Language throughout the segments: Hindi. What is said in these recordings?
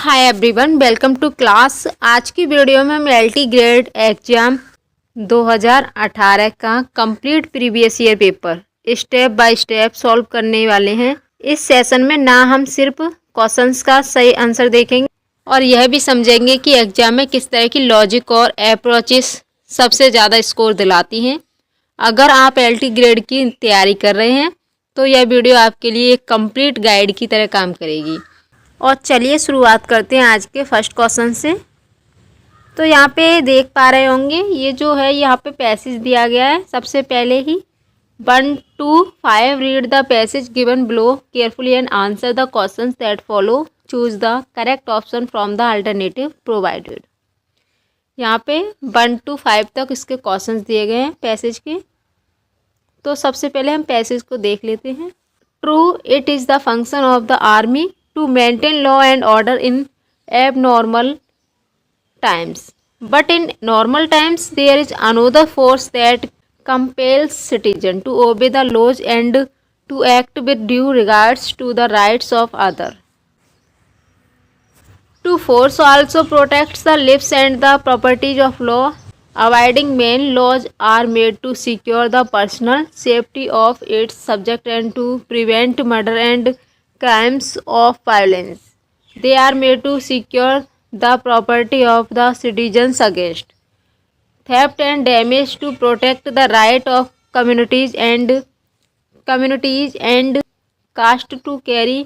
Hi everyone, welcome to class. आज की वीडियो में हम एलटी ग्रेड एग्जाम 2018 का complete previous year paper step by step solve करने वाले हैं। इस सेशन में ना हम सिर्फ क्वेश्चंस का सही आंसर देखेंगे और यह भी समझेंगे कि एग्जाम में किस तरह की लॉजिक और अप्रोचेस सबसे ज़्यादा स्कोर दिलाती हैं। अगर आप एलटी ग्रेड की तैयारी कर रहे हैं तो यह वीडियो आपके लिए एक कंप्लीट गाइड की तरह काम करेगी। और चलिए शुरुआत करते हैं आज के फर्स्ट क्वेश्चन से। तो यहाँ पे देख पा रहे होंगे, ये जो है यहाँ पे पैसेज दिया गया है। सबसे पहले ही 1 to 5 read the passage given below carefully and answer the questions that follow. Choose the correct option from the alternative provided. यहाँ पे 1 to 5 तक इसके क्वेश्चंस दिए गए हैं पैसेज के। तो सबसे पहले हम पैसेज को देख लेते हैं। True, it is the function of the army to maintain law and order in abnormal times. But in normal times, there is another force that compels citizens to obey the laws and to act with due regards to the rights of others. To force also protects the lives and the properties of law-abiding men. Laws are made to secure the personal safety of its subjects and to prevent murder and crimes of violence. They are made to secure the property of the citizens against theft and damage, to protect the right of communities and caste to carry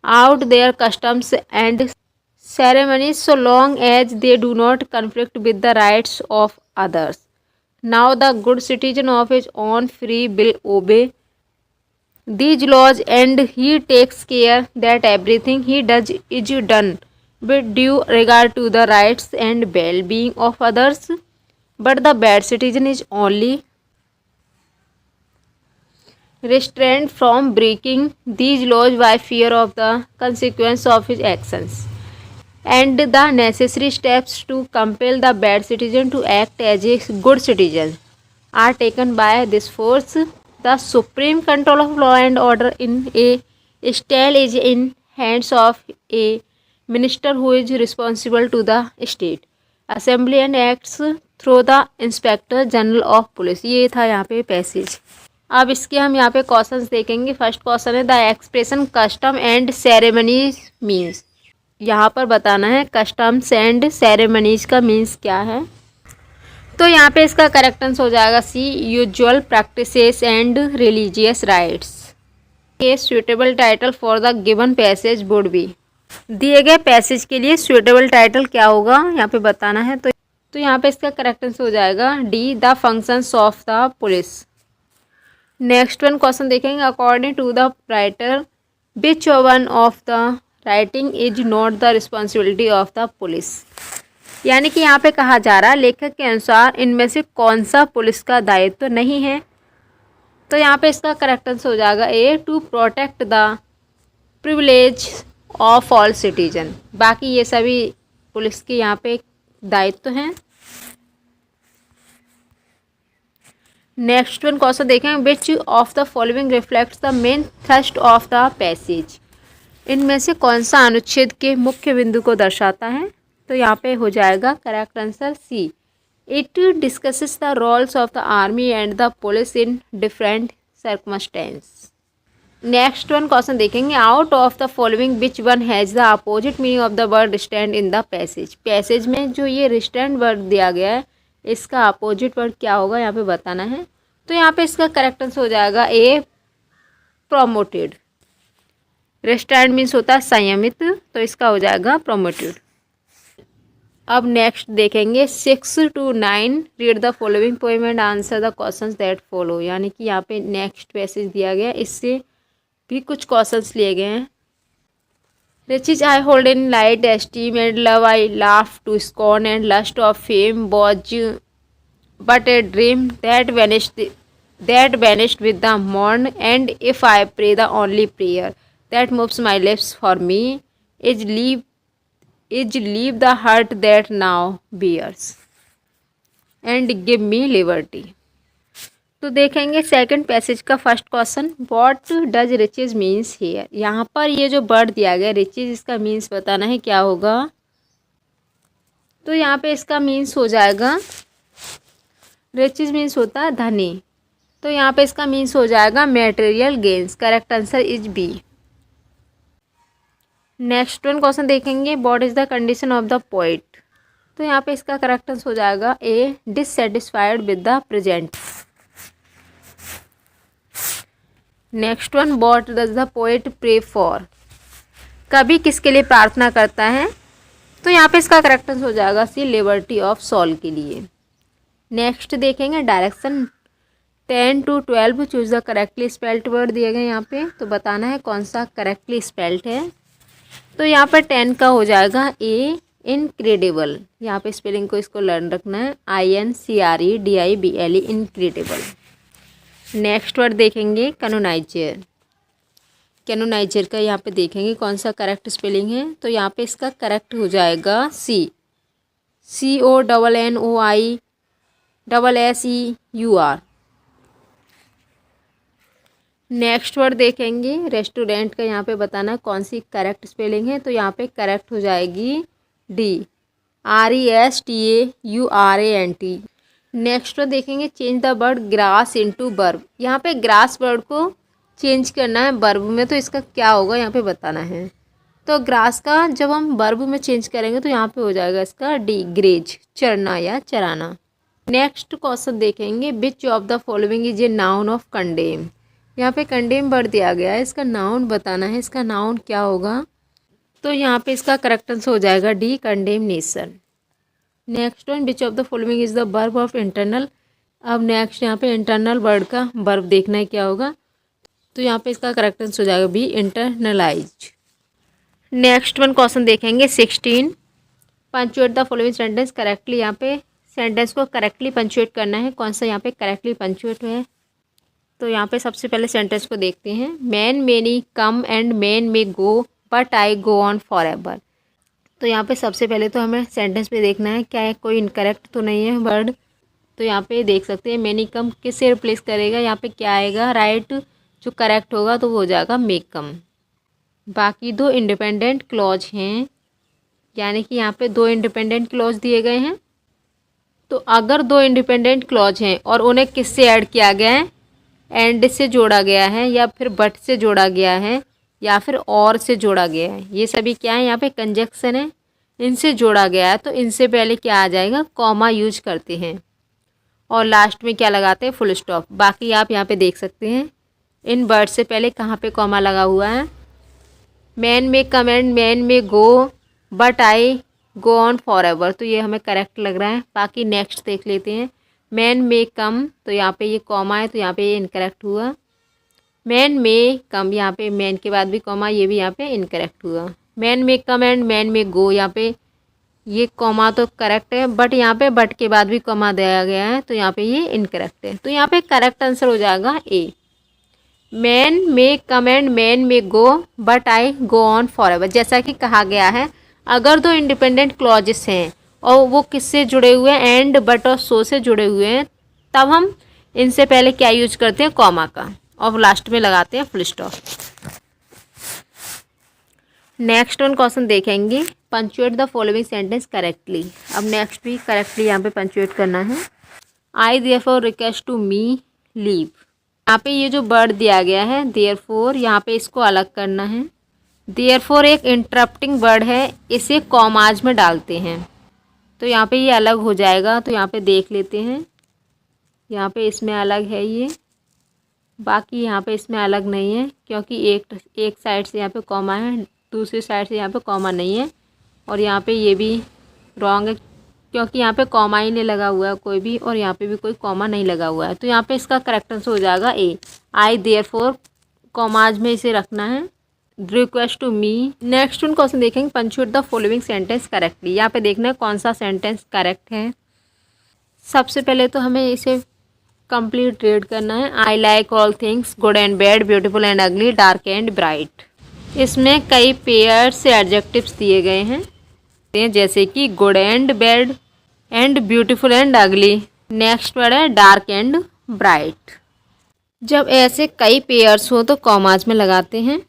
out their customs and ceremonies so long as they do not conflict with the rights of others. Now the good citizen of his own free will obey these laws, and he takes care that everything he does is done with due regard to the rights and well-being of others. But the bad citizen is only restrained from breaking these laws by fear of the consequence of his actions, and the necessary steps to compel the bad citizen to act as a good citizen are taken by this force. The supreme control of law and order in a state is in hands of a minister who is responsible to the state assembly and acts through the inspector general of police. ये था यहाँ पे पैसेज। अब इसके हम यहाँ पे क्वेश्चंस देखेंगे। फर्स्ट क्वेश्चन है the expression custom and ceremonies means. यहाँ पर बताना है कस्टम्स एंड सेरेमनीज का मीन्स क्या है। तो यहाँ पे इसका करेक्ट आंसर हो जाएगा C, usual practices and religious rites. A suitable title for the given passage would be. दिए गए पैसेज के लिए सुटेबल टाइटल क्या होगा यहाँ पे बताना है। तो यहाँ पे इसका करेक्ट आंसर हो जाएगा D, the functions of the police. Next one question देखेंगे। According to the writer which one of the writing is not the responsibility of the police. यानी कि यहाँ पे कहा जा रहा है लेखक के अनुसार इनमें से कौन सा पुलिस का दायित्व तो नहीं है। तो यहाँ पे इसका करेक्ट आंसर हो जाएगा A, to protect the privilege of all citizen. बाकी ये सभी पुलिस के यहाँ पे दायित्व हैं। नेक्स्ट वन क्वेश्चन देखें। विच of the following reflects the main thrust of the passage. इनमें से कौन सा अनुच्छेद के मुख्य बिंदु को दर्शाता है। तो यहाँ पे हो जाएगा correct answer C, it discusses the roles of the army and the police in different circumstances. Next one question देखेंगे। Out of the following which one has the opposite meaning of the word restraint in the passage. Passage में जो ये रिस्ट्रेंट वर्ड दिया गया है इसका अपोजिट वर्ड क्या होगा यहाँ पे बताना है। तो यहाँ पे इसका करेक्ट आंसर हो जाएगा ए, प्रोमोटेड। रिस्ट्रेंट मीन्स होता है संयमित, तो इसका हो जाएगा प्रोमोटेड। अब नेक्स्ट देखेंगे 6 to 9 read the following poem and answer the questions that follow. यानी कि यहाँ पे नेक्स्ट पैसेज दिया गया, इससे भी कुछ क्वेश्चंस लिए गए हैं। Riches I hold in light esteem and love I laugh to scorn and lust of fame was but a dream that vanished with the morn, and if I pray the only prayer that moves my lips for me is leave the hurt that now bears and give me liberty। तो देखेंगे सेकंड पैसेज का first question, what does riches means here. यहाँ पर ये जो वर्ड दिया गया रिचेज, इसका मीन्स बताना है क्या होगा। तो यहाँ पे इसका मीन्स हो जाएगा, रिचेज मीन्स होता है धनी, तो यहाँ पे इसका मीन्स हो जाएगा material gains. Correct answer is B. Next one question देखेंगे, what is the condition of the poet. तो यहाँ पे इसका करेक्ट आंसर हो जाएगा A, dissatisfied with the present. Next one, what does the poet pray for. कवि किसके लिए प्रार्थना करता है। तो यहाँ पे इसका करेक्ट आंसर हो जाएगा सी, लिबर्टी ऑफ सोल के लिए। नेक्स्ट देखेंगे direction 10 to 12 choose the correctly spelled word दिए गए यहाँ पे, तो बताना है कौन सा करेक्टली स्पेल्ड है। तो यहाँ पर 10 का हो जाएगा ए, इनक्रेडिबल। यहाँ पे स्पेलिंग को इसको लर्न रखना है, INCREDIBLE, इनक्रेडिबल। नेक्स्ट वर्ड देखेंगे कैनोनाइजर। कैनोनाइजर का यहाँ पे देखेंगे कौन सा करेक्ट स्पेलिंग है। तो यहाँ पे इसका करेक्ट हो जाएगा सी, CONNOISSEUR। नेक्स्ट वर्ड देखेंगे रेस्टोरेंट का, यहाँ पे बताना है कौन सी करेक्ट स्पेलिंग है। तो यहाँ पे करेक्ट हो जाएगी डी, RESTAURANT। नेक्स्ट वर्ड देखेंगे change the word grass into verb. यहाँ पे ग्रास वर्ड को चेंज करना है वर्ब में, तो इसका क्या होगा यहाँ पे बताना है। तो ग्रास का जब हम वर्ब में चेंज करेंगे तो यहाँ पे हो जाएगा इसका डी, ग्रेज, चरना या चराना। नेक्स्ट क्वेश्चन देखेंगे, which of the following is a noun of condemn. यहाँ पे कंडेम वर्ड दिया गया है, इसका नाउन बताना है, इसका नाउन क्या होगा। तो यहाँ पे इसका करेक्ट आंसर हो जाएगा D, condemnation. Next one, which of the following is the verb of internal. अब नेक्स्ट यहाँ पे इंटरनल वर्ड का वर्ब देखना है क्या होगा। तो यहाँ पे इसका करेक्ट आंसर हो जाएगा B, internalized. Next one question देखेंगे 16, punctuate the following sentence correctly. यहाँ पे सेंटेंस को करेक्टली पंचुएट करना है, कौन सा यहाँ पे करेक्टली पंचुएट है। तो यहाँ पे सबसे पहले सेंटेंस को देखते हैं, man many come and man may go but I go on for ever. तो यहाँ पे सबसे पहले तो हमें सेंटेंस पे देखना है क्या है, कोई इनकरेक्ट तो नहीं है वर्ड। तो यहाँ पे देख सकते हैं मैनी कम किससे रिप्लेस करेगा, यहाँ पे क्या आएगा, राइट जो करेक्ट होगा तो वो हो जाएगा मेक कम। बाकी दो इंडिपेंडेंट क्लॉज हैं, यानी कि यहाँ पे दो इंडिपेंडेंट क्लॉज दिए गए हैं। तो अगर दो इंडिपेंडेंट क्लॉज हैं और उन्हें किससे ऐड किया गया है, एंड से जोड़ा गया है या फिर बट से जोड़ा गया है या फिर और से जोड़ा गया है, ये सभी क्या है, यहाँ पे कंजक्शन है, इनसे जोड़ा गया है। तो इनसे पहले क्या आ जाएगा, कॉमा यूज करते हैं और लास्ट में क्या लगाते हैं, फुल स्टॉप। बाकी आप यहाँ पे देख सकते हैं इन वर्ड से पहले कहाँ पे कॉमा लगा हुआ है। मैन में कम एंड मैन में go but I go on for ever, तो ये हमें करेक्ट लग रहा है। बाकी नेक्स्ट देख लेते हैं, मैन में कम, तो यहाँ पे ये कॉमा है तो यहाँ पे ये इनकरेक्ट हुआ। मैन में कम, यहाँ पे मैन के बाद भी कॉमा, ये भी यहाँ पे इनकरेक्ट हुआ। मैन में कम एंड मैन में गो, यहाँ पे ये कॉमा तो करेक्ट है, बट यहाँ पे बट के बाद भी कॉमा दिया गया है तो यहाँ पे ये इनकरेक्ट है। तो यहाँ पे करेक्ट आंसर हो जाएगा ए, मैन में कम एंड मैन में go but I go on for ever. जैसा कि कहा गया है, अगर दो इंडिपेंडेंट क्लॉजेस हैं और वो किससे जुड़े हुए हैं, एंड बट और सो से जुड़े हुए हैं, तब हम इनसे पहले क्या यूज करते हैं, कॉमा का, और लास्ट में लगाते हैं full stop. Next one question देखेंगे, punctuate the following sentence correctly. अब नेक्स्ट भी करेक्टली यहाँ पे पंचुएट करना है। I therefore request to me leave. यहाँ पे ये जो वर्ड दिया गया है देयरफॉर, यहाँ पे इसको अलग करना है। देयरफॉर एक इंटरप्टिंग वर्ड है, इसे कॉमाज में डालते हैं तो यहाँ पे ये अलग हो जाएगा। तो यहाँ पे देख लेते हैं, यहाँ पे इसमें अलग है ये, बाकी यहाँ पे इसमें अलग नहीं है, क्योंकि एक साइड से यहाँ पे कॉमा है, दूसरी साइड से यहाँ पे कॉमा नहीं है। और यहाँ पे ये भी रॉन्ग है, क्योंकि यहाँ पे कॉमा ही नहीं लगा हुआ है कोई भी, और यहाँ पे भी कोई कॉमा नहीं लगा हुआ है। तो यहाँ पे इसका करेक्ट आंसर हो जाएगा ए, आई देयरफॉर कॉमाज में इसे रखना है, request to me. Next one question देखेंगे, punctuate the following sentence correctly. यहाँ पे देखना है कौन सा सेंटेंस करेक्ट है। सबसे पहले तो हमें इसे कंप्लीट रीड करना है। I like all things good and bad, beautiful and अगली, डार्क एंड ब्राइट। इसमें कई पेयर से एडजेक्टिव्स दिए गए हैं, जैसे कि good and bad and beautiful and अगली। नेक्स्ट वर्ड है डार्क एंड ब्राइट। जब ऐसे कई पेयर्स हो तो कॉमाज में लगाते हैं।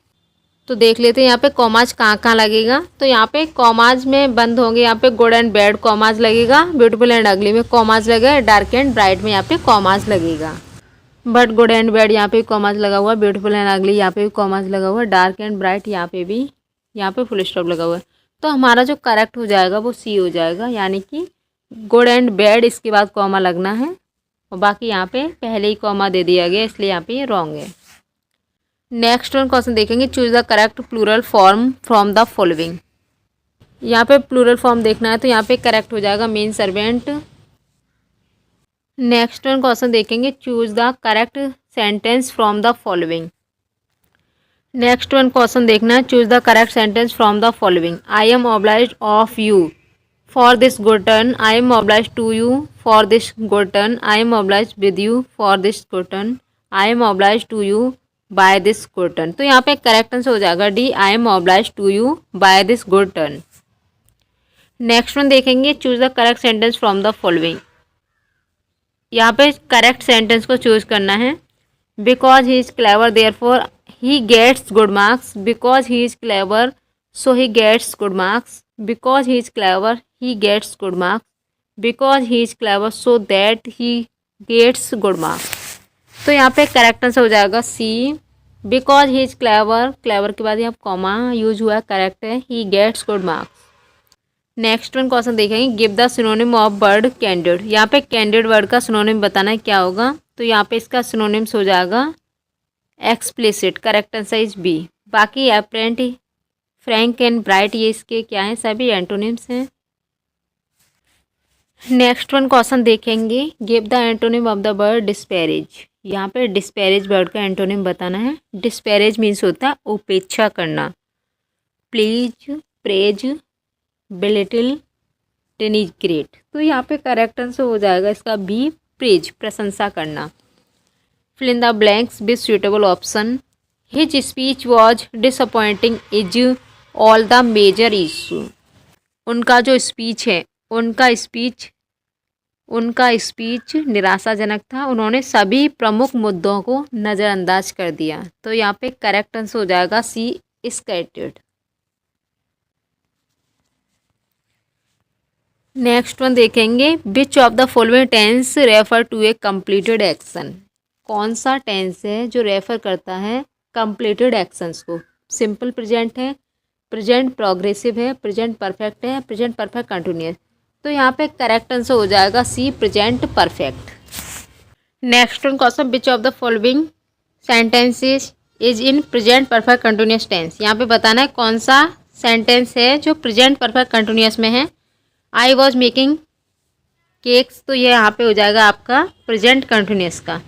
तो देख लेते हैं यहाँ पे कॉमाज कहाँ कहाँ लगेगा। तो यहाँ पे कॉमाज में बंद होंगे, यहाँ पे गुड एंड बैड कॉमाज लगेगा, ब्यूटीफुल एंड अगली में कॉमाज लगेगा, डार्क एंड ब्राइट में यहाँ पे कॉमाज लगेगा। बट गुड एंड बैड यहाँ पे कॉमाज लगा हुआ, ब्यूटीफुल एंड अगली यहाँ पे भी कॉमाज लगा हुआ, डार्क एंड ब्राइट यहाँ पे भी, यहाँ पे फुल स्टॉप लगा हुआ है। तो हमारा जो करेक्ट हो जाएगा वो सी हो जाएगा, यानी कि गुड एंड बैड इसके बाद कॉमा लगना है और बाकी यहाँ पे पहले ही कॉमा दे दिया गया, इसलिए यहाँ पे ये रॉन्ग है। नेक्स्ट वन क्वेश्चन देखेंगे, choose the correct plural form from the following. यहाँ पे प्लूरल फॉर्म देखना है तो यहाँ पे करेक्ट हो जाएगा main servant. Next one question देखेंगे, choose the correct sentence from the following. Next one question देखना है, choose the correct sentence from the following. I am obliged of you for this good turn, I am obliged to you for this good turn, I am obliged with you for this good turn, I am obliged to you by this good turn. तो यहाँ पे करेक्ट आंसर हो जाएगा D, I am obliged to you by this good turn. Next one देखेंगे, choose the correct sentence from the following. यहाँ पे करेक्ट सेंटेंस को चूज करना है। Because he is clever therefore he gets good marks, because he is clever so he gets good marks, because he is clever he gets good marks, because he is clever so that he gets good marks. तो यहाँ पे करेक्ट आंसर हो जाएगा C, because he is clever, clever के बाद यहाँ कॉमा यूज हुआ है, करेक्ट है, he gets good marks. Next one question देखेंगे, give the synonym of word candid. यहाँ पे कैंडिड वर्ड का सिनोनिम बताना है क्या होगा। तो यहाँ पे इसका सिनोनिम्स हो जाएगा explicit, correct answer is B. बाकी एपरेंट, फ्रैंक एंड ब्राइट ये इसके क्या हैं, सभी एंटोनिम्स हैं। नेक्स्ट वन क्वेश्चन देखेंगे, give the antonym of the word disparage. यहाँ पे डिस्पैरेज वर्ड का एंटोनिम बताना है। डिस्पैरेज मीन्स होता है उपेक्षा करना। Please, praise, belittle, denigrate. तो यहाँ पे करेक्ट आंसर हो जाएगा इसका बी, प्रेज, प्रशंसा करना। Fill in the blanks with suitable option. His speech was disappointing is all the major issue. उनका जो स्पीच है, उनका स्पीच निराशाजनक था, उन्होंने सभी प्रमुख मुद्दों को नज़रअंदाज कर दिया। तो यहाँ पे करेक्ट आंसर हो जाएगा सी, स्कैटर्ड। नेक्स्ट वन देखेंगे, which of the following tense refer to a completed action. कौन सा टेंस है जो रेफर करता है कंप्लीटेड एक्शंस को। सिंपल प्रेजेंट है, प्रेजेंट प्रोग्रेसिव है, प्रेजेंट परफेक्ट है, प्रेजेंट परफेक्ट कंटिन्यूअस। तो यहाँ पे करेक्ट आंसर हो जाएगा C, present perfect. Next one question, which of the following sentences is in present perfect continuous tense. यहाँ पे बताना है कौन सा सेंटेंस है जो प्रेजेंट परफेक्ट कंटिन्यूअस में है। आई वॉज मेकिंग केक्स, तो ये यहाँ पे हो जाएगा आपका प्रेजेंट कंटिन्यूअस का।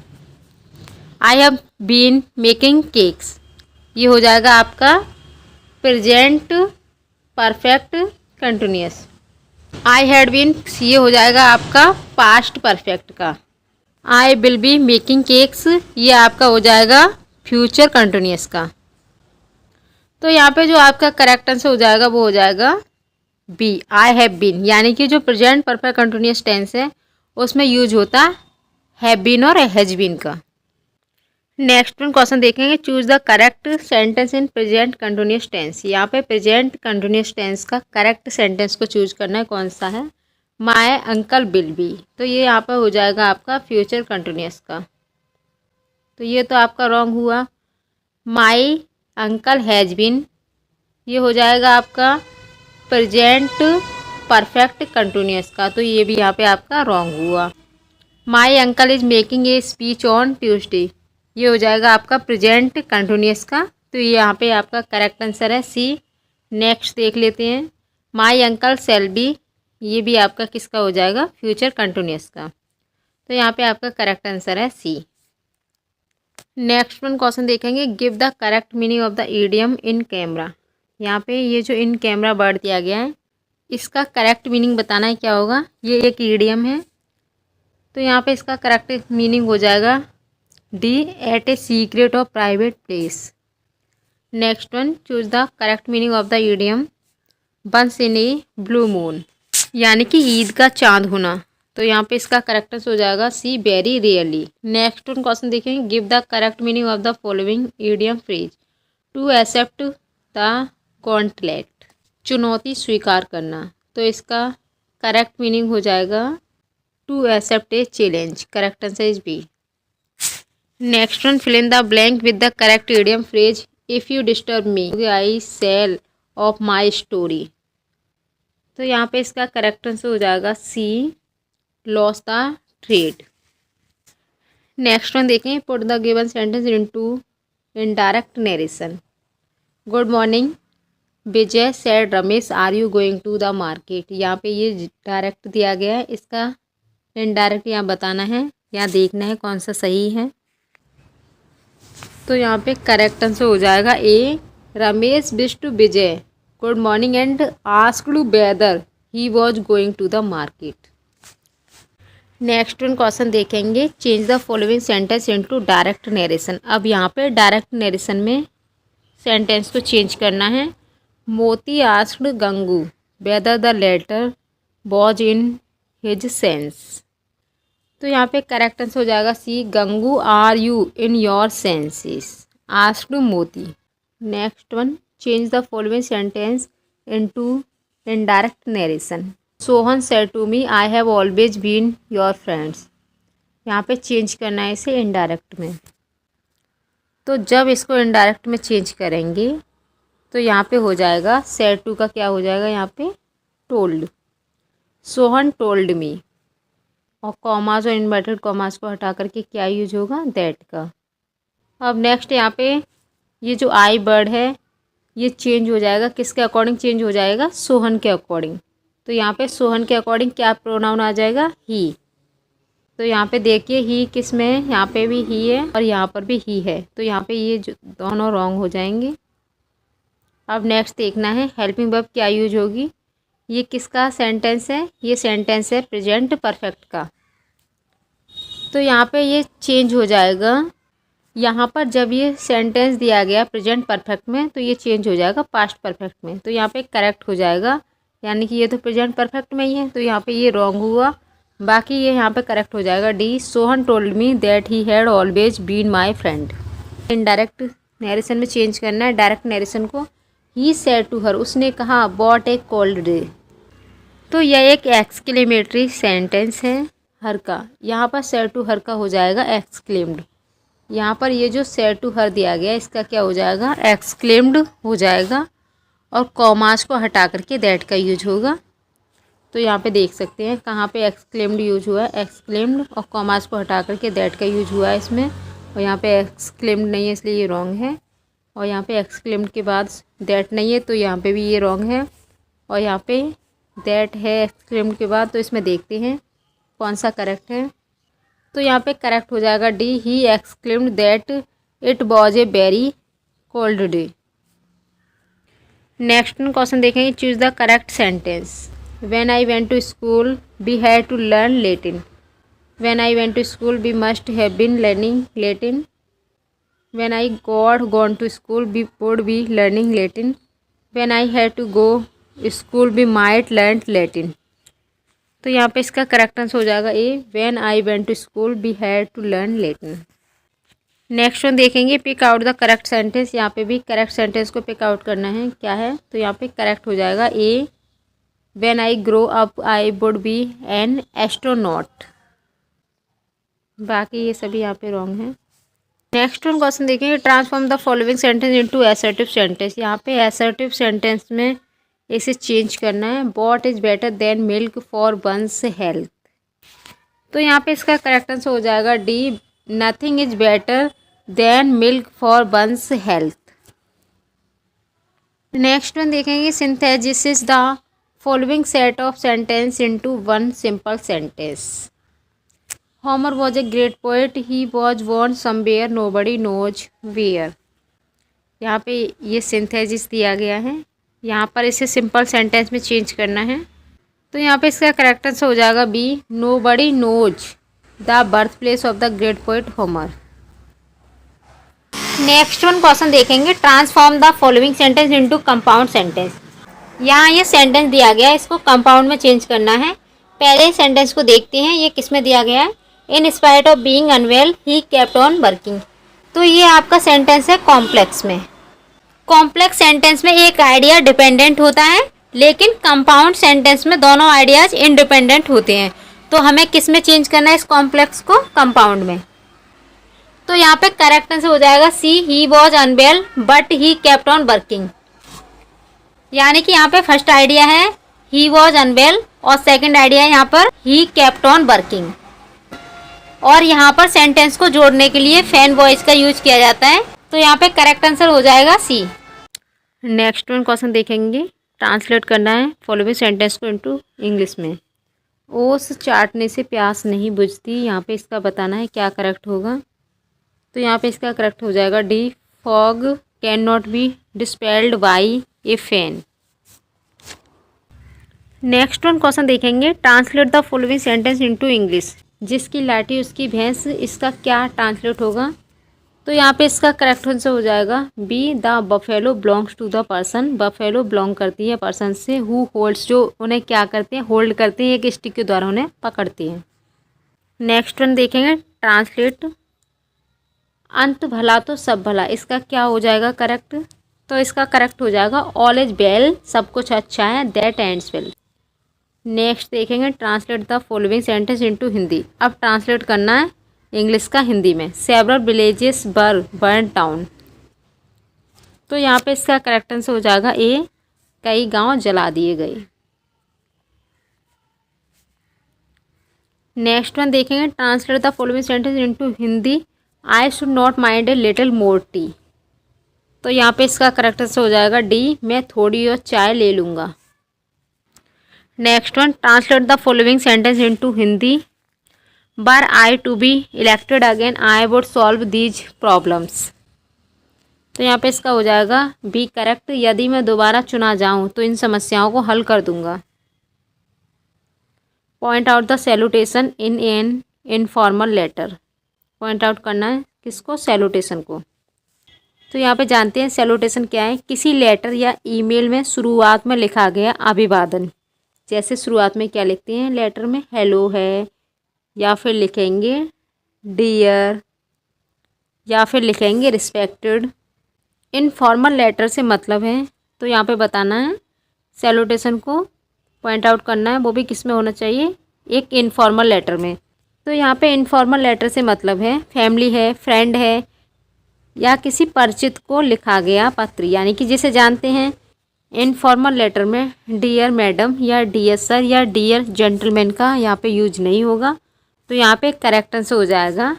I have been making cakes, ये हो जाएगा आपका present perfect continuous. I had been, ये हो जाएगा आपका पास्ट परफेक्ट का। I will be making cakes, ये आपका हो जाएगा फ्यूचर कंटिन्यूअस का। तो यहाँ पे जो आपका करेक्ट आंसर हो जाएगा वो हो जाएगा बी, आई हैव बीन, यानी कि जो प्रेजेंट परफेक्ट कंटिन्यूअस टेंस है उसमें यूज होता हैव बीन और हैज बीन का। नेक्स्ट वन क्वेश्चन देखेंगे, choose the correct sentence in present continuous tense. यहाँ पे प्रेजेंट कंटिन्यूअस टेंस का करेक्ट सेंटेंस को चूज करना है, कौन सा है। माय अंकल विल बी, तो ये यहाँ पर हो जाएगा आपका फ्यूचर कंटिन्यूअस का। तो ये तो आपका रॉन्ग हुआ। माय अंकल हैज बीन, ये हो जाएगा आपका प्रेजेंट परफेक्ट कंटिन्यूअस का। तो ये भी यहाँ पे आपका रॉन्ग हुआ। My uncle is making a speech on Tuesday, ये हो जाएगा आपका प्रेजेंट कंटिन्यूअस का। तो ये यहाँ पे आपका करेक्ट आंसर है सी। नेक्स्ट देख लेते हैं, माय अंकल शैल बी, ये भी आपका किसका हो जाएगा, फ्यूचर कंटिन्यूअस का। तो यहाँ पे आपका करेक्ट आंसर है सी। नेक्स्ट वन क्वेश्चन देखेंगे, give the correct meaning of the idiom in camera. यहाँ पे ये जो इन कैमरा वर्ड दिया गया है इसका करेक्ट मीनिंग बताना है क्या होगा। ये एक ईडियम है, तो यहाँ पे इसका करेक्ट मीनिंग हो जाएगा डी, एट ए सीक्रेट और private place. Next one, choose the correct meaning of the idiom once in a blue moon, यानी कि ईद का चांद होना। तो यहाँ पे इसका करेक्ट आंसर हो जाएगा C, very rarely. Next one question देखेंगे, give the correct meaning of the following idiom phrase. To accept the gauntlet, चुनौती स्वीकार करना। तो इसका करेक्ट मीनिंग हो जाएगा to accept a challenge. Correct answer is B. Next one, fill in the blank with the correct idiom phrase. If you disturb me I sell off my story. तो यहाँ पे इसका करेक्ट आंसर हो जाएगा सी, loss the trade. Next one देखें, put the given sentence into indirect narration. Good morning Vijay said Ramesh, are you going to the market. यहाँ पे ये डायरेक्ट दिया गया है, इसका इनडायरेक्ट यहाँ बताना है, यहाँ देखना है कौन सा सही है। तो यहाँ पे करेक्ट आंसर हो जाएगा A, Ramesh wished to Vijay good morning and asked whether he was going to the market. Next one question देखेंगे, change the following sentence into direct narration. अब यहाँ पे डायरेक्ट नरेशन में सेंटेंस को चेंज करना है। Moti asked Gangu whether the latter was in his sense. तो यहाँ पे करेक्ट आंसर हो जाएगा C, Gangu are you in your senses asked Moti. Next one, change the following sentence into indirect narration. Sohan said to me I have always been your friends. यहाँ पे चेंज करना है इसे इनडायरेक्ट में। तो जब इसको इनडायरेक्ट में चेंज करेंगे तो यहाँ पे हो जाएगा सेड टू का क्या हो जाएगा यहाँ पे टोल्ड। सोहन टोल्ड मी, और कॉमास और इन्वर्टेड कॉमास को हटा करके क्या यूज होगा, दैट का। अब नेक्स्ट यहाँ पे ये जो आई वर्ड है ये चेंज हो जाएगा, किसके अकॉर्डिंग चेंज हो जाएगा, सोहन के अकॉर्डिंग। तो यहाँ पे सोहन के अकॉर्डिंग क्या प्रोनाउन आ जाएगा, ही। तो यहाँ पे देखिए ही किस में है, यहाँ पे भी ही है और यहाँ पर भी ही है, तो यहाँ पे ये दोनों रॉन्ग हो जाएंगे। अब नेक्स्ट देखना है हेल्पिंग वर्ब क्या यूज होगी। ये किसका सेंटेंस है, ये सेंटेंस है प्रेजेंट परफेक्ट का। तो यहाँ पे ये चेंज हो जाएगा, यहाँ पर जब ये सेंटेंस दिया गया प्रेजेंट परफेक्ट में तो ये चेंज हो जाएगा पास्ट परफेक्ट में। तो यहाँ पे करेक्ट हो जाएगा, यानी कि ये तो प्रेजेंट परफेक्ट में ही है, तो यहाँ पे ये रॉन्ग हुआ। बाकी ये यहाँ पे करेक्ट हो जाएगा D, Sohan told me that he had always been my friend. Indirect narration में चेंज करना है डायरेक्ट नरेशन को। ही सेड टू हर, उसने कहा व्हाट ए कोल्ड डे। तो यह एक एक्सक्लेमेटरी सेंटेंस है हर का, यहाँ पर सेड टू हर का हो जाएगा एक्सक्लेम्ड। यहाँ पर ये जो सेड टू हर दिया गया इसका क्या हो जाएगा, एक्सक्लेम्ड हो जाएगा, और कॉमास को हटा करके दैट का यूज होगा। तो यहाँ पे देख सकते हैं कहाँ पे एक्सक्लेम्ड यूज हुआ है, एक्सक्लेम्ड और कॉमास को हटा करके दैट का यूज हुआ है इसमें, और यहाँ पे एक्सक्लेम्ड नहीं है इसलिए ये रॉन्ग है, और यहाँ पे एक्सक्लेम्ड के बाद दैट नहीं है तो यहाँ पे भी ये रॉन्ग है, और यहाँ पे दैट है एक्सक्लेम्ड के बाद, तो इसमें देखते हैं कौन सा करेक्ट है। तो यहाँ पे करेक्ट हो जाएगा D, he exclaimed that it was a very cold day. Next question देखेंगे, choose the correct sentence. When I went to school we had to learn Latin. When I went to school we must have been learning Latin. When I gone to school we would be learning Latin. When I had to go school we might learn Latin. तो यहाँ पे इसका करेक्ट आंसर हो जाएगा A, when I went to school we had to learn Latin. Next one देखेंगे, pick out the correct sentence. यहाँ पे भी करेक्ट सेंटेंस को पिक आउट करना है, क्या है, तो यहाँ पे करेक्ट हो जाएगा A, when I grow up I would be an astronaut. बाकी ये सभी यहाँ पे रॉन्ग है। नेक्स्ट वन क्वेश्चन देखेंगे, transform the following sentence into assertive sentence. यहाँ पे असर्टिव सेंटेंस में इसे चेंज करना है, what is better than milk for one's health. तो यहाँ पे इसका करेक्ट आंसर हो जाएगा D, nothing is better than milk for one's health. Next one देखेंगे, synthesis the following set of sentence into one simple sentence. Homer was a great poet, he was born somewhere nobody knows where. यहाँ पे ये सिंथेसिस दिया गया है, यहाँ पर इसे सिंपल सेंटेंस में चेंज करना है। तो यहाँ पे इसका करेक्ट आंसर हो जाएगा B, nobody knows the birth place of the great poet Homer. Next one question देखेंगे, transform the following sentence into compound sentence. यहाँ ये सेंटेंस दिया गया है, इसको कंपाउंड में चेंज करना है। पहले सेंटेंस को देखते हैं, ये किस में दिया गया है। In spite of being unwell he kept on working. तो ये आपका सेंटेंस है कॉम्प्लेक्स में। कॉम्प्लेक्स सेंटेंस में एक आइडिया डिपेंडेंट होता है, लेकिन कंपाउंड सेंटेंस में दोनों आइडियाज इंडिपेंडेंट होते हैं। तो हमें किस में चेंज करना है इस कॉम्प्लेक्स को, कंपाउंड में। तो यहाँ पे करेक्ट आंसर हो जाएगा C, he was unwell but he kept on working. यानी कि यहाँ पे फर्स्ट आइडिया है ही वॉज अनवेल और सेकंड आइडिया है यहाँ पर ही केप्ट ऑन वर्किंग। और यहाँ पर सेंटेंस को जोड़ने के लिए फैन वॉइस का यूज किया जाता है। तो यहाँ पे करेक्ट आंसर हो जाएगा सी। नेक्स्ट वन क्वेश्चन देखेंगे, ट्रांसलेट करना है फॉलोइंग सेंटेंस को इनटू इंग्लिश में। ओस चाटने से प्यास नहीं बुझती, यहाँ पे इसका बताना है क्या करेक्ट होगा। तो यहाँ पे इसका करेक्ट हो जाएगा D, fog can not be dispelled by a fan. Next one question देखेंगे, translate the following sentence into English. जिसकी लाठी उसकी भैंस, इसका क्या ट्रांसलेट होगा। तो यहाँ पे इसका करेक्ट आंसर हो जाएगा B, the buffalo belongs to the person. Buffalo belong करती है पर्सन से हु होल्ड्स, जो उन्हें क्या करते हैं, होल्ड करते हैं, एक स्टिक के द्वारा उन्हें पकड़ते हैं। नेक्स्ट वन देखेंगे, ट्रांसलेट अंत भला तो सब भला, इसका क्या हो जाएगा करेक्ट। तो इसका करेक्ट हो जाएगा ऑल इज वेल, सब कुछ अच्छा है, दैट एंड्स वेल। नेक्स्ट देखेंगे, translate the following sentence into Hindi. अब ट्रांसलेट करना है इंग्लिश का हिंदी में। सेवरल विलेजेस वर बर्न डाउन। तो यहाँ पे इसका करेक्ट आंसर हो जाएगा ए, कई गांव जला दिए गए। नेक्स्ट वन देखेंगे, translate the following sentence into Hindi. I should not mind a little more tea. तो यहाँ पे इसका करेक्ट आंसर हो जाएगा डी, मैं थोड़ी और चाय ले लूँगा। Next one, translate the following sentence into Hindi. Were I to be elected again I would solve these problems. तो यहाँ पे इसका हो जाएगा बी करेक्ट, यदि मैं दोबारा चुना जाऊँ तो इन समस्याओं को हल कर दूंगा। Point out the salutation in an informal letter. Point out करना है किसको, सैल्यूटेशन को। तो यहाँ पे जानते हैं सैल्यूटेशन क्या है। किसी लेटर या ईमेल में शुरुआत में लिखा गया अभिवादन। जैसे शुरुआत में क्या लिखते हैं लेटर में, हेलो है, या फिर लिखेंगे डियर, या फिर लिखेंगे रिस्पेक्टेड। इनफॉर्मल लेटर से मतलब है, तो यहाँ पे बताना है सैल्यूटेशन को पॉइंट आउट करना है, वो भी किस में होना चाहिए, एक इनफॉर्मल लेटर में। तो यहाँ पे इनफॉर्मल लेटर से मतलब है फैमिली है, फ्रेंड है, या किसी परिचित को लिखा गया पत्र, यानी कि जिसे जानते हैं। इनफॉर्मल लेटर में डियर मैडम या डियर सर या डियर जेंटलमैन का यहाँ पे यूज नहीं होगा। तो यहाँ पे करेक्ट आंसर हो जाएगा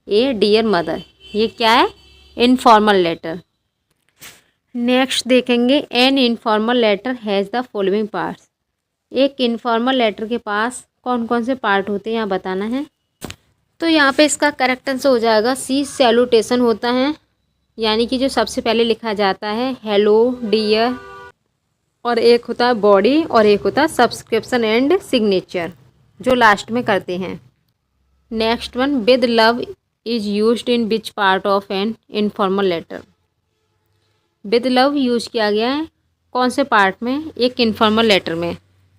ए, डियर मदर। ये क्या है, इनफॉर्मल लेटर। नेक्स्ट देखेंगे, an informal letter has the following parts. एक इनफॉर्मल लेटर के पास कौन कौन से पार्ट होते हैं यहाँ बताना है। तो यहाँ पे इसका करेक्ट आंसर हो जाएगा सी, सैल्यूटेशन होता है, यानी कि जो सबसे पहले लिखा जाता है हेलो डियर, और एक होता है बॉडी, और एक होता है सब्सक्रिप्शन एंड सिग्नेचर, जो लास्ट में करते हैं। Next one, with love is used in which part of an informal letter. With love use किया गया है कौन से पार्ट में, एक इनफॉर्मल लेटर में।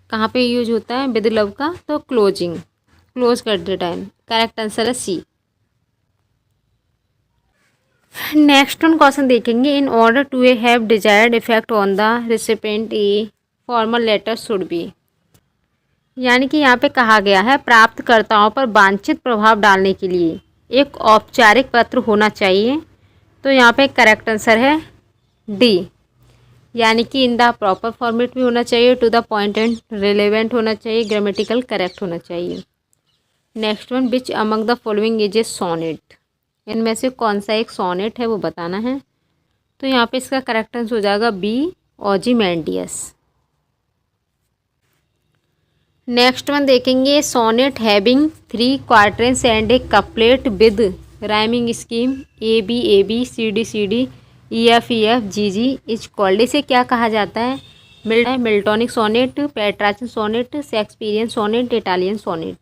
कहाँ पे यूज होता है विद लव का, तो क्लोजिंग, क्लोज करते टाइम। करेक्ट आंसर है सी। नेक्स्ट वन क्वेश्चन देखेंगे, in order to have desired effect on the recipient a formal letter should be. यानी कि यहाँ पे कहा गया है प्राप्तकर्ताओं पर वांछित प्रभाव डालने के लिए एक औपचारिक पत्र होना चाहिए। तो यहाँ पे करेक्ट आंसर है डी, यानी कि इन द प्रॉपर फॉर्मेट भी होना चाहिए, to the point and relevant होना चाहिए, ग्रामेटिकल करेक्ट होना चाहिए। Next one, which among the following is a sonnet. इनमें से कौन सा एक सोनेट है वो बताना है। तो यहाँ पे इसका करेक्ट आंसर हो जाएगा बी, ओजीमेंडियस। नेक्स्ट वन देखेंगे, sonnet having 3 quarters and a couplet with rhyming scheme A B C D E F G G is called. इसे क्या कहा जाता है, Miltonic sonnet, Petrarchan sonnet, Shakespearean sonnet, Italian sonnet.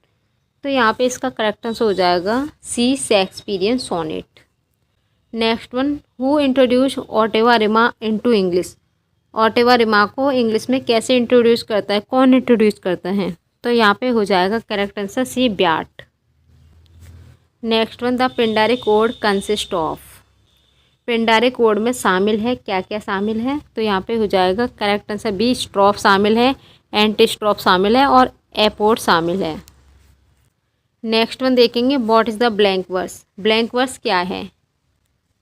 तो यहाँ पे इसका करेक्ट आंसर हो जाएगा C, Shakespearean sonnet. Next one, who introduce ottava rima into English. Ottava rima को इंग्लिश में कैसे इंट्रोड्यूस करता है, कौन इंट्रोड्यूस करता है। तो यहाँ पे हो जाएगा correct answer C, Byatt. Next one, the Pindaric ode consist of. Pindaric ode में शामिल है, क्या क्या शामिल है, तो यहाँ पे हो जाएगा करेक्ट आंसर बी, स्ट्रॉफ शामिल है, एंटी स्ट्रॉफ शामिल है और एपोर्ट शामिल है। नेक्स्ट वन देखेंगे, what is the blank verse. Blank verse क्या है,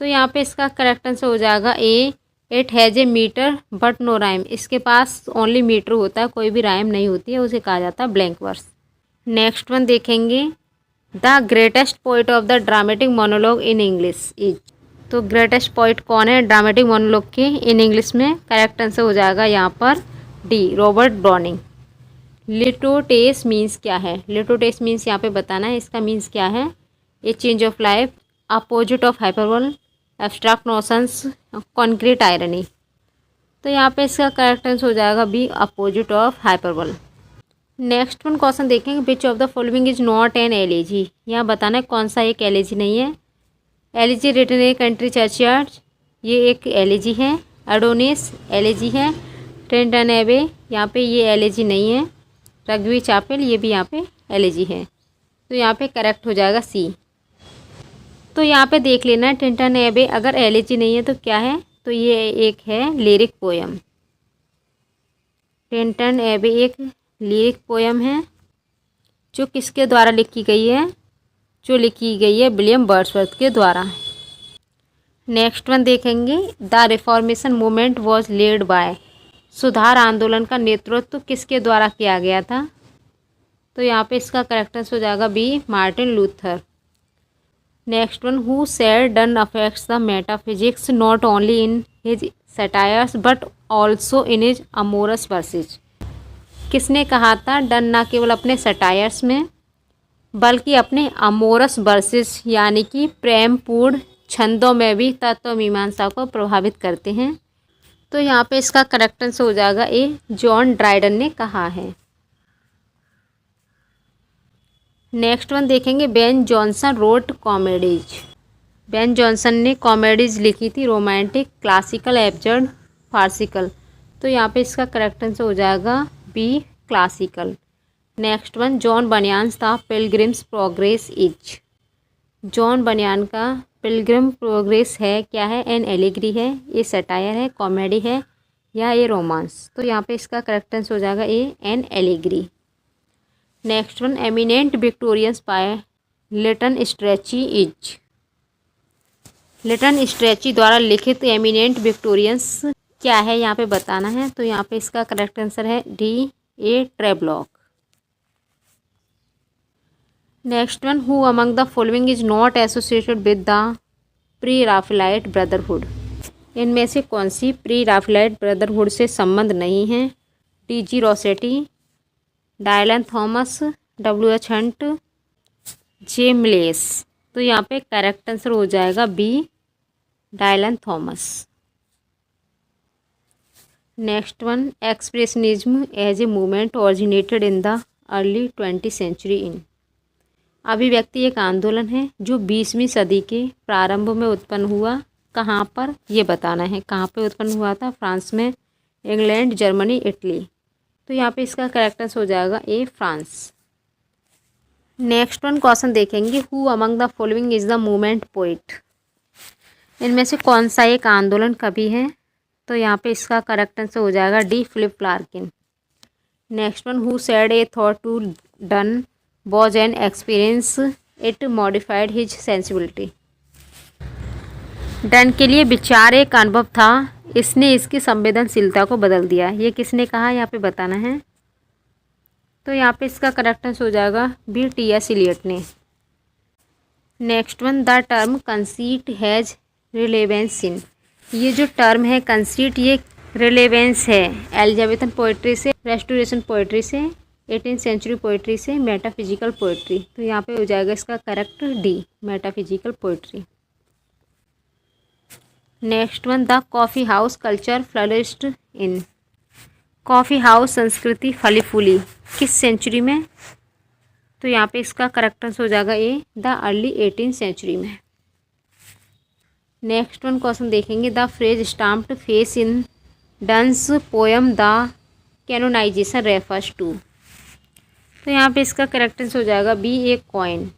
तो यहाँ पे इसका करेक्ट आंसर हो जाएगा A, it has a metre but no rhyme. इसके पास ओनली मीटर होता है, कोई भी राइम नहीं होती है, उसे कहा जाता है ब्लैंक वर्स। नेक्स्ट वन देखेंगे, the greatest poet of the dramatic monologue in English is. तो ग्रेटेस्ट पोइट कौन है ड्रामेटिक मोनोलॉग के इन इंग्लिश में, करेक्ट आंसर हो जाएगा यहाँ पर D, Robert browning. Litotes means क्या है, लिटोटेस मीन्स यहाँ पे बताना है, इसका मीन्स क्या है, a change of life, opposite of hyperbole, abstract notions, concrete irony. तो यहाँ पे इसका करेक्ट आंसर हो जाएगा B, opposite of hyperbole. Next one question देखेंगे, which of the following is not an elegy. यहाँ बताना है कौन सा एक एलिजी नहीं है। Elegy written a country churchyard, ये एक एलिजी है। एडोनिस एलिजी है। ट्रेंटन एबे, यहाँ पे ये एलिजी नहीं है। रग्बी चापेल, ये भी यहाँ पे एलिजी है। तो यहाँ पे करेक्ट हो जाएगा सी। तो यहाँ पे देख लेना है, टिंटन एबे अगर एलिजी नहीं है तो क्या है, तो ये एक है लिरिक पोयम। टिंटन एबे एक लिरिक पोयम है जो किसके द्वारा लिखी गई है, जो लिखी गई है विलियम वर्ड्सवर्थ के द्वारा। नेक्स्ट वन देखेंगे, the reformation movement was led by. सुधार आंदोलन का नेतृत्व किसके द्वारा किया गया था, तो यहाँ पे इसका करेक्ट आंसर हो जाएगा B, Martin Luther. Next one, who said Donne affects the metaphysics not only in his satires but also in his amorous verses. किसने कहा था डन ना केवल अपने सटायर्स में बल्कि अपने अमोरस वर्सेस यानी कि प्रेमपूर्ण छंदों में भी तत्व मीमांसा को प्रभावित करते हैं। तो यहाँ पे इसका करेक्ट आंसर हो जाएगा ए, जॉन ड्राइडन ने कहा है। नेक्स्ट वन देखेंगे, Ben Jonson wrote comedies. Ben Jonson ने कॉमेडीज लिखी थी, रोमांटिक, क्लासिकल, एब्जर्ड, फार्सिकल। तो यहाँ पे इसका करेक्ट आंसर हो जाएगा B, classical. Next one, John Bunyan's the pilgrim's progress is. John Bunyan का पिलग्रिम प्रोग्रेस है, क्या है, एन एलिग्री है, ये सटायर है, कॉमेडी है या ये रोमांस। तो यहाँ पे इसका करेक्ट आंसर हो जाएगा A, an allegory. Next one, eminent Victorians by Lytton Strachey is. Lytton Strachey द्वारा लिखित एमिनेंट विक्टोरियंस क्या है, यहाँ पे बताना है। तो यहाँ पे इसका करेक्ट आंसर है डी, ए, ट्रेब्लॉक। Next one, who among the following is not associated with the pre Raphaelite brotherhood. इनमें से कौन सी प्री राफेलाइट ब्रदरहुड से संबंध नहीं है, D, G Rossetti, Dylan Thomas, W H Hunt, J Millais. तो यहाँ पे करेक्ट आंसर हो जाएगा B, Dylan Thomas. Next one, expressionism as a movement originated in the early 20th century in. अभिव्यक्ति एक आंदोलन है जो 20वीं सदी के प्रारंभ में उत्पन्न हुआ, कहाँ पर, ये बताना है। कहाँ पे उत्पन्न हुआ था, फ्रांस में, इंग्लैंड, जर्मनी, इटली। तो यहाँ पे इसका करेक्ट आंसर हो जाएगा ए, फ्रांस। नेक्स्ट वन क्वेश्चन देखेंगे, who among the following is the movement poet. इनमें से कौन सा एक आंदोलन कवि है, तो यहाँ पे इसका करेक्ट आंसर हो जाएगा D, Philip Larkin. Next one, who said a thought to Donne was an experience it modified his sensibility. Donne के लिए विचार एक अनुभव था, इसने इसकी संवेदनशीलता को बदल दिया। ये किसने कहा, यहाँ पे बताना है। तो यहाँ पे इसका करेक्ट आंसर हो जाएगा बी, टी एस इलियट ने। Next one, the term conceit has relevance in. ये जो टर्म है कंसीट, ये रिलेवेंस है एलिजाबेथन पोइट्री से, रेस्टोरेशन पोइट्री से, 18th सेंचुरी पोइट्री से, मेटाफिजिकल पोइट्री। तो यहाँ पे हो जाएगा इसका correct D, metaphysical poetry. Next one, the coffee house culture flourished in. Coffee house संस्कृति फली फूली किस सेंचुरी में, तो यहाँ पे इसका करेक्ट आंसर हो जाएगा A, the early 18th century में। नेक्स्ट वन क्वेश्चन देखेंगे, the phrase stamped face in Donne's poem the canonisation refers to. तो यहाँ पे इसका करेक्ट आंसर हो जाएगा बी, एक कॉइन।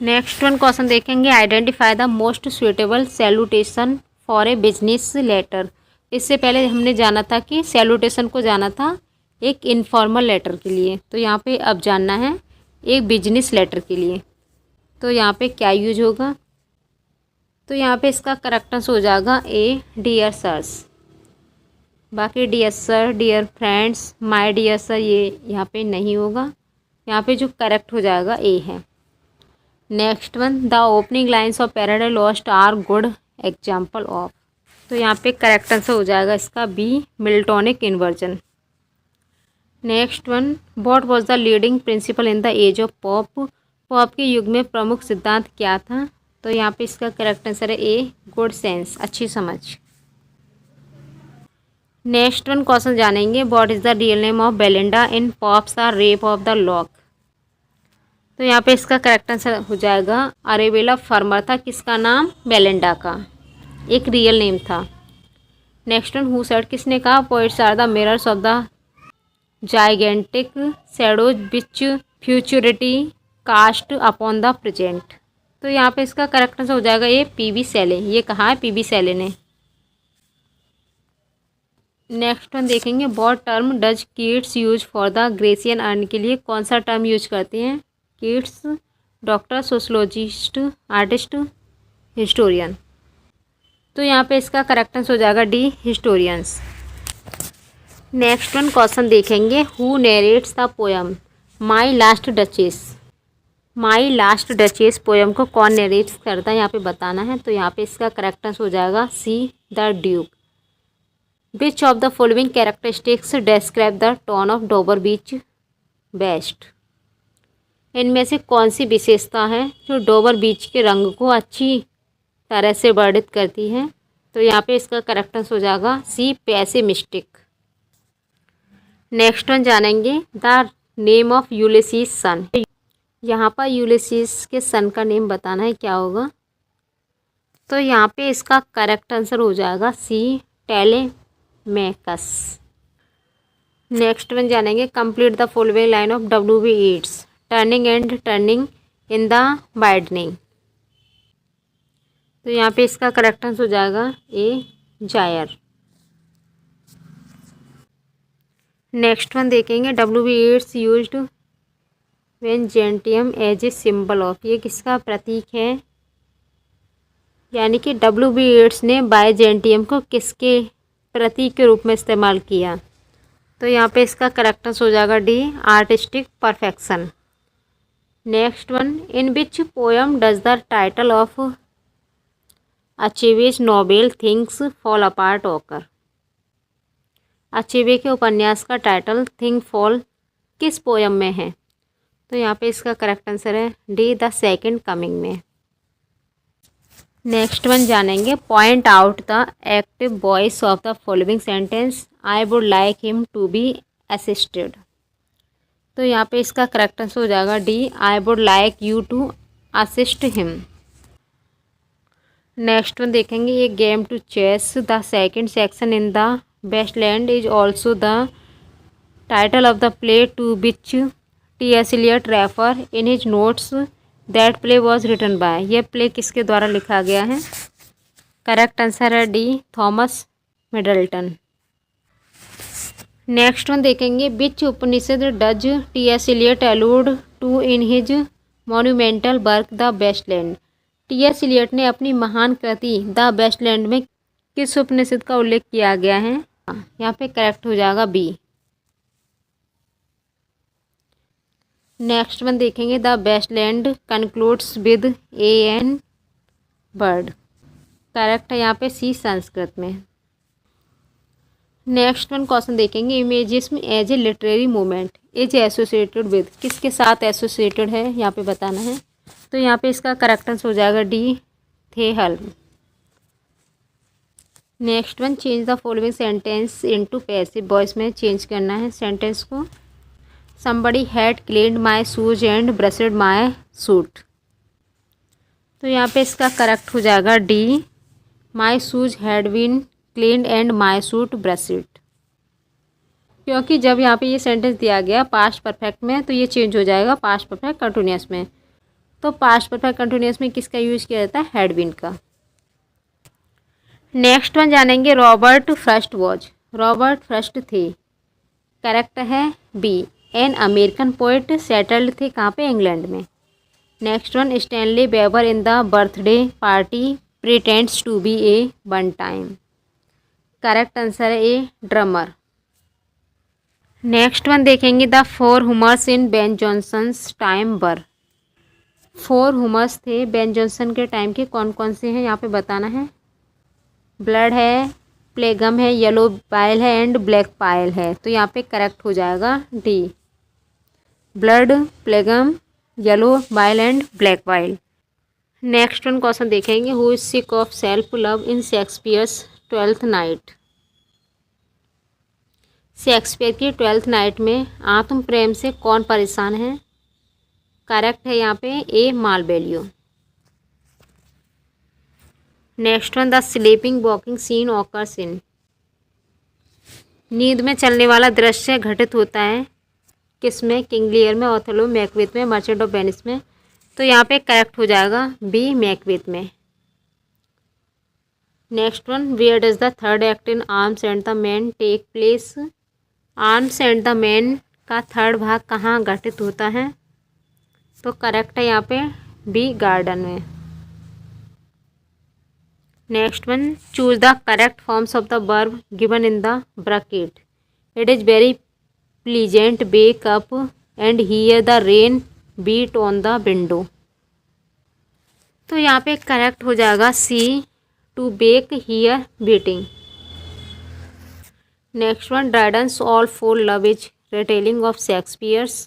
नेक्स्ट वन क्वेश्चन देखेंगे, identify the most suitable salutation for a business letter. इससे पहले हमने जाना था कि सैल्यूटेशन को जाना था एक इनफॉर्मल लेटर के लिए, तो यहाँ पे अब जानना है एक बिजनेस लेटर के लिए। तो यहाँ पे क्या यूज होगा, तो यहाँ पे इसका करेक्ट आंसर हो जाएगा ए, डियर सर्स। बाकी dear sir, dear friends, my dear sir ये यहाँ पे नहीं होगा, यहाँ पे जो करेक्ट हो जाएगा ए है। Next one, the opening lines of Paradise Lost are good example of. तो यहाँ पे करेक्ट आंसर हो जाएगा इसका B, Miltonic inversion. Next one, what was the leading principle in the age of Pope. Pope के युग में प्रमुख सिद्धांत क्या था। तो यहाँ पे इसका करेक्ट आंसर है ए, गुड सेंस, अच्छी समझ। नेक्स्ट वन क्वेश्चन जानेंगे, what is the real name of Belinda in pops the rape of the lock. तो यहाँ पे इसका करेक्ट आंसर हो जाएगा अरेबेला फर्मर था किसका नाम, बेलिंडा का, एक रियल नेम था। नेक्स्ट वन, हु सेड, किसने कहा, poets are the mirrors of the gigantic shadows which futurity cast upon the present. तो यहाँ पे इसका करेक्ट आंसर हो जाएगा ये, पीबी शैले। ये कहा है पीबी शैले ने। नेक्स्ट वन देखेंगे, what term does kids use for the Grecian urn के लिए कौन सा टर्म यूज करते हैं kids, doctor, sociologist, artist, historian. तो यहाँ पे इसका करेक्ट आंसर हो जाएगा D, historians. Next one question देखेंगे, who narrates the poem my last duchess. My last duchess poem को कौन नरेट्स करता है यहाँ पे बताना है। तो यहाँ पे इसका करेक्ट आंसर हो जाएगा C, the duke. Which of the following characteristics describe the tone of Dover beach best. इनमें से कौन सी विशेषता है जो डोबर बीच के रंग को अच्छी तरह से वर्णित करती है। तो यहाँ पे इसका करेक्ट आंसर हो जाएगा सी, पेसिमिस्टिक। नेक्स्ट वन जानेंगे, द नेम ऑफ यूलिसीज सन। यहाँ पर यूलिसीज के सन का नेम बताना है, क्या होगा। तो यहाँ पे इसका करेक्ट आंसर हो जाएगा सी, टेलेमेकस। नेक्स्ट वन जानेंगे, complete the following line of W.B. Yeats, turning and turning in the widening. तो यहाँ पे इसका करेक्ट आंसर हो जाएगा ए, जायर। नेक्स्ट वन देखेंगे, W.B. Yeats used Byzantium as a symbol of. ये किसका प्रतीक है, यानी कि W.B. Yeats ने बाइजेंटियम को किसके प्रतीक के रूप में इस्तेमाल किया। तो यहाँ पे इसका करेक्ट आंसर हो जाएगा D, artistic perfection. Next one, in which poem does the title of अचेवेज novel things fall apart occur. Achebe के उपन्यास का टाइटल थिंग फॉल किस पोयम में है। तो यहाँ पे इसका करेक्ट आंसर है डी, द सेकंड कमिंग में। नेक्स्ट वन जानेंगे, point out the active voice of the following sentence, I would like him to be assisted. तो यहाँ पे इसका करेक्ट आंसर हो जाएगा D, I would like you to assist him. Next one देखेंगे, ये game to chess the second section in the waste land is also the title of the play to which T.S. Eliot refer in his notes that play was written by. यह प्ले किसके द्वारा लिखा गया है। करेक्ट आंसर है D, Thomas Middleton. Next one देखेंगे, which Upanishad does T.S. Eliot allude to in his monumental work the Waste Land. T.S. Eliot ने अपनी महान कृति द वेस्टलैंड में किस उपनिषद का उल्लेख किया गया है। यहाँ पे करेक्ट हो जाएगा बी। नेक्स्ट वन देखेंगे, the Waste Land concludes with an word. Correct है यहाँ पे सी, संस्कृत में। नेक्स्ट वन क्वेश्चन देखेंगे, imagism as a literary movement is associated with. किसके साथ एसोसिएटेड है यहाँ पे बताना है। तो यहाँ पे इसका करेक्ट आंसर हो जाएगा डी, थेहल्म। Next one, change the following sentence into passive voice में चेंज करना है सेंटेंस को। Somebody had cleaned my shoes and brushed my suit। तो यहाँ पे इसका करेक्ट हो जाएगा D, my shoes had been cleaned and my suit brushed. क्योंकि जब यहाँ पे ये सेंटेंस दिया गया पास्ट परफेक्ट में तो ये चेंज हो जाएगा पास्ट परफेक्ट कंटिन्यूअस में। तो पास्ट परफेक्ट कंटिन्यूअस में किसका यूज किया जाता है? हैड बीन का। नेक्स्ट वन जानेंगे Robert Frost was. Robert Frost थे, करेक्ट है B. An American poet settled थे कहाँ पे? इंग्लैंड में। Next one Stanley Webber in the birthday party pretends to be a one time, correct answer है ए ड्रमर। नेक्स्ट वन देखेंगे the four humours in Ben Jonson's time were. Four humours थे बेन जॉनसन के टाइम के, कौन कौन से हैं यहाँ पे बताना है। ब्लड है, प्लेगम है, येलो बाइल है एंड ब्लैक पाइल है। तो यहाँ पे करेक्ट हो जाएगा D, blood, phlegm, yellow bile and black bile. Next one question देखेंगे who is sick of self love in Shakespeare's twelfth night. Shakespeare की ट्वेल्थ नाइट में आत्म प्रेम से कौन परेशान है? करेक्ट है यहाँ पे A Malvolio. Next one the sleeping walking scene occurs in. नींद में चलने वाला दृश्य घटित होता है किसमें? किंग लियर में, ओथेलो, मैकबेथ में, मर्चेंट ऑफ वेनिस में। तो यहाँ पे करेक्ट हो जाएगा बी मैकबेथ में। Next one where does the third act in Arms and the Man take place. Arms and the Man का थर्ड भाग कहाँ घटित होता है? तो करेक्ट है यहाँ पे बी गार्डन में। Next one choose the correct forms of the verb given in the bracket. It is very pleasant wake up and hear the rain beat on the window. तो यहाँ पे करेक्ट हो जाएगा C to wake hear beating. Next one Dryden's all for love is retelling of Shakespeare's.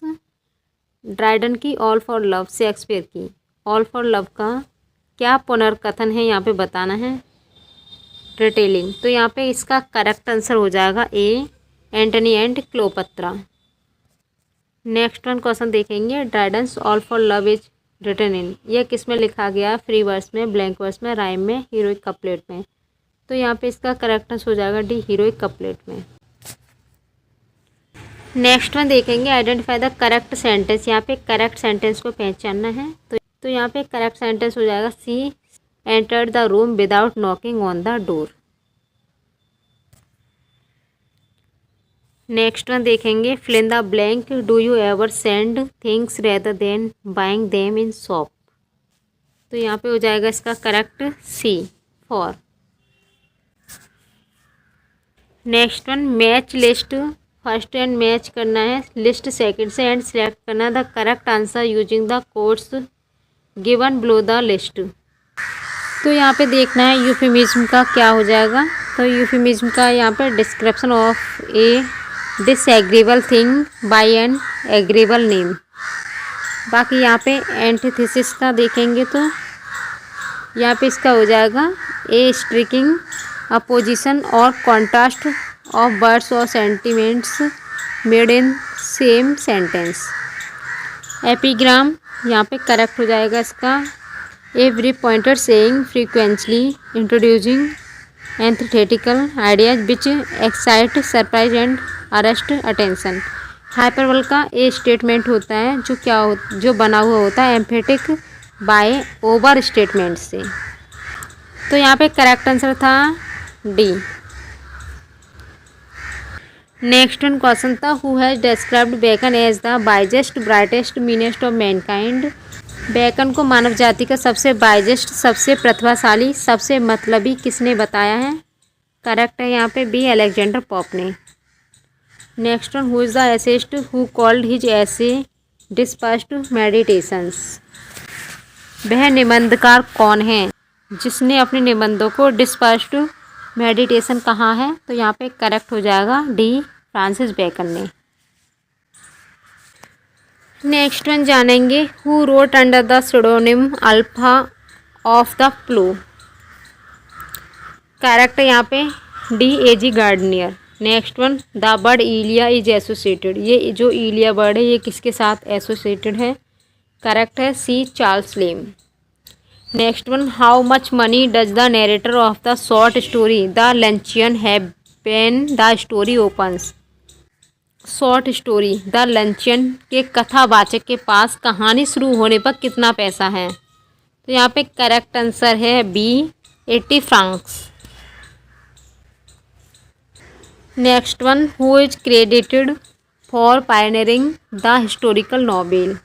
Dryden की ऑल फॉर लव, शेक्सपियर की ऑल फॉर लव का क्या पुनर्कथन है यहाँ पे बताना है? रिटेलिंग। तो यहाँ पे इसका करेक्ट आंसर हो जाएगा A Antony and Cleopatra. Next one question देखेंगे Dryden's all for love is written in. यह किस में लिखा गया? फ्री वर्स में, ब्लैंक वर्स में, राइम में, हीरोइक कपलेट में। तो यहाँ पे इसका करेक्ट आंसर हो जाएगा डी हीरोइक कपलेट में। नेक्स्ट वन देखेंगे आइडेंटिफाई द करेक्ट सेंटेंस। यहाँ पे करेक्ट सेंटेंस को पहचानना है। तो यहाँ पे करेक्ट सेंटेंस हो जाएगा C entered the room without knocking on the door. Next one देखेंगे fill in the blank do you ever send things rather than buying them in shop. तो यहाँ पे हो जाएगा इसका correct C for. Next one match list first and match करना है लिस्ट सेकंड से एंड सेलेक्ट करना the correct answer using the codes given below the list. तो यहाँ पे देखना है यूफेमिज्म का क्या हो जाएगा। तो यूफेमिज्म का यहाँ पे description of a disagreeable thing by an agreeable name. बाकी यहाँ पे एंटीथेसिस का देखेंगे तो यहाँ पे इसका हो जाएगा ए स्ट्रिकिंग अपोजिशन और कॉन्ट्रास्ट ऑफ वर्ड्स और sentiments made in same sentence. Epigram यहाँ पे करेक्ट हो जाएगा इसका every pointer saying frequently introducing antithetical ideas which excite surprise and arrest attention. Hyperbole का ए स्टेटमेंट होता है जो बना हुआ होता है एम्फेटिक बाय ओवर स्टेटमेंट से। तो यहाँ पे करेक्ट आंसर था डी। नेक्स्ट वन क्वेश्चन था who has described Bacon as the wisest brightest meanest of mankind. Bacon को मानव जाति का सबसे वाइजेस्ट, सबसे प्रतिभाशाली, सबसे मतलबी किसने बताया है? करेक्ट है यहाँ पे बी अलेक्जेंडर पॉप ने। Next one who is the essayist who called his ऐसे डिस्पर्स्ड मेडिटेशंस। वह निबंधकार कौन है जिसने अपने निबंधों को डिस्पर्स्ड मेडिटेशन कहा है? तो यहाँ पे करेक्ट हो जाएगा डी फ्रांसिस बेकन ने। नेक्स्ट वन जानेंगे who wrote under the pseudonym Alpha of the flu. Correct है यहाँ पे D A G Gardiner. Next one the bird Elia is associated. ये जो इलिया बर्ड है ये किसके साथ एसोसिएटेड है? करेक्ट है C Charles Lamb. Next one how much money does the narrator of the short story the luncheon have when the story opens. Short story the luncheon के कथावाचक के पास कहानी शुरू होने पर कितना पैसा है? तो यहाँ पे करेक्ट आंसर है B 80 francs. Next one, who is credited for pioneering the historical novel?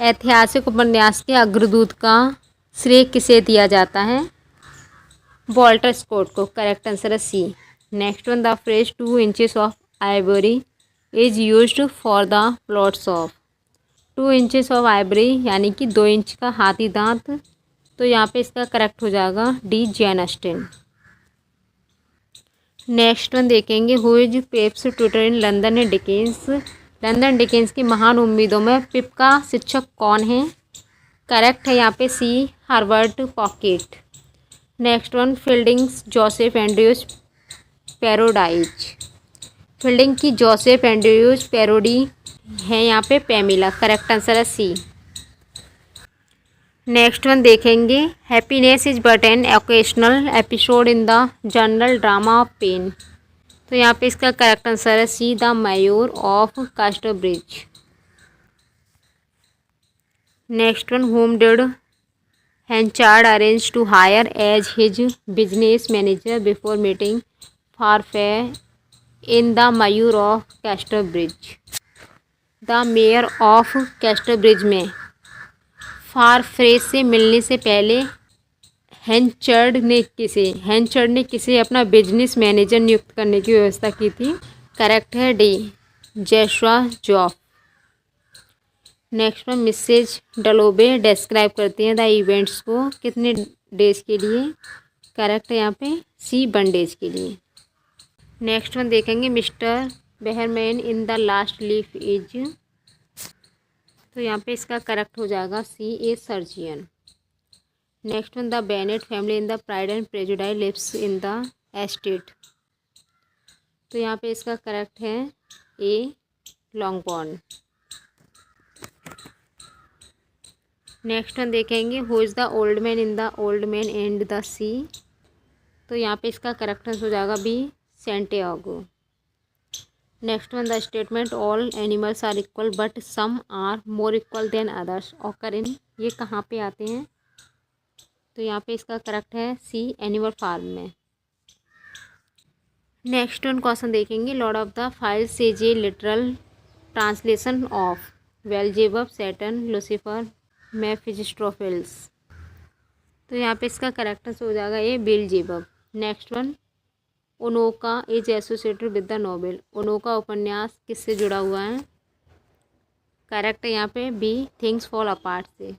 ऐतिहासिक उपन्यास के अग्रदूत का श्रेय किसे दिया जाता है? वॉल्टर स्कॉट को। करेक्ट आंसर है C. Next one, the phrase 2 inches of ivory is used for the plots of. 2 inches of ivory यानी कि 2 इंच का हाथी दांत। तो यहाँ पे इसका करेक्ट हो जाएगा D Jane Austen. Next one देखेंगे, who is Pip's tutor in London and Dickens? London Dickens की महान उम्मीदों में पिप का शिक्षक कौन है? करेक्ट है यहाँ पे C Herbert Pocket. Next one, Fielding's Joseph Andrews parodies. Fielding की जोसेफ एंड्रयूज पैरोडी है यहाँ पे पैमिला। करेक्ट आंसर है सी। नेक्स्ट वन देखेंगे, happiness is but an occasional episode in the general drama of pain. तो यहाँ पे इसका करेक्ट आंसर है C the mayor of Casterbridge. Next one, whom did Henchard arrange to hire as his business manager before meeting Farfrae in the Mayur of Casterbridge. The mayor of Casterbridge में फारफ्रे से मिलने से पहले हैंचर्ड ने किसे अपना बिजनेस मैनेजर नियुक्त करने की व्यवस्था की थी? करेक्ट है D Joshua Jopp. Next one, Mrs Dalloway describe करती हैं द इवेंट्स को कितने डेज के लिए? करेक्ट है यहाँ पे सी 1 डेज के लिए। नेक्स्ट वन देखेंगे, mister Behrman in the last leaf is. तो यहाँ पे इसका करेक्ट हो जाएगा C a surgeon. Next one, the Bennet family in the pride and prejudice lives in the estate. तो यहाँ पे इसका करेक्ट है ए लॉन्गबॉर्न। नेक्स्ट वन देखेंगे, who is the old man in the old man and the sea. तो यहाँ पे इसका करेक्ट आंसर हो जाएगा B Santiago. Next one, the statement all animals are equal but some are more equal than others occur in, ये कहाँ पे आते हैं? तो यहाँ पे इसका करेक्ट है सी एनिमल फार्म में। नेक्स्ट वन क्वेश्चन देखेंगे, lord of the flies is a literal translation of Beelzebub, Saturn, Lucifer, Mephistopheles. तो यहाँ पे इसका करेक्ट आंसर हो जाएगा ये Beelzebub. Next one, Okonkwo is associated with the novel. Okonkwo उपन्यास किससे जुड़ा हुआ है? करेक्ट है यहाँ पे बी थिंग्स फॉल अपार्ट से।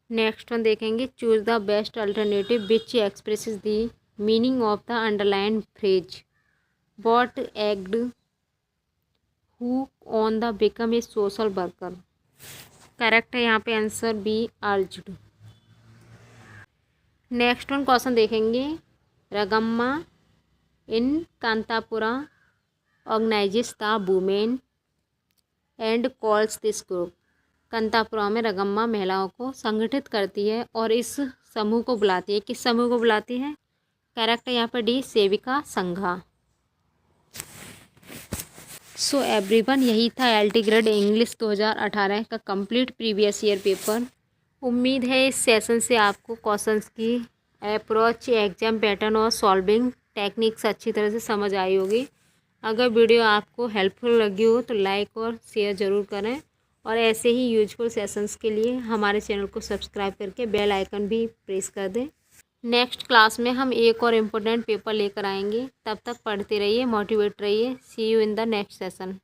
नेक्स्ट वन देखेंगे, choose the best alternative which expresses the meaning of the underline phrase what egged who on the become a social worker. Correct है यहाँ पे answer B urged. Next one question देखेंगे, Rangamma in Kanthapura organizes the women and calls this group. Kanthapura में रगम्मा महिलाओं को संगठित करती है और इस समूह को बुलाती है। किस समूह को बुलाती है? करेक्ट है यहाँ पर डी सेविका संघा। सो एवरीवन, यही था एलटी ग्रेड इंग्लिश 2018 का कंप्लीट प्रीवियस ईयर पेपर। उम्मीद है इस सेशन से आपको क्वेश्चंस की अप्रोच, एग्जाम पैटर्न और सॉल्विंग टेक्निक्स अच्छी तरह से समझ आई होगी। अगर वीडियो आपको हेल्पफुल लगी हो तो लाइक और शेयर ज़रूर करें और ऐसे ही यूजफुल सेशंस के लिए हमारे चैनल को सब्सक्राइब करके बेल आइकन भी प्रेस कर दें। नेक्स्ट क्लास में हम एक और इम्पोर्टेंट पेपर लेकर आएंगे। तब तक पढ़ते रहिए, मोटिवेट रहिए। See you in the next session.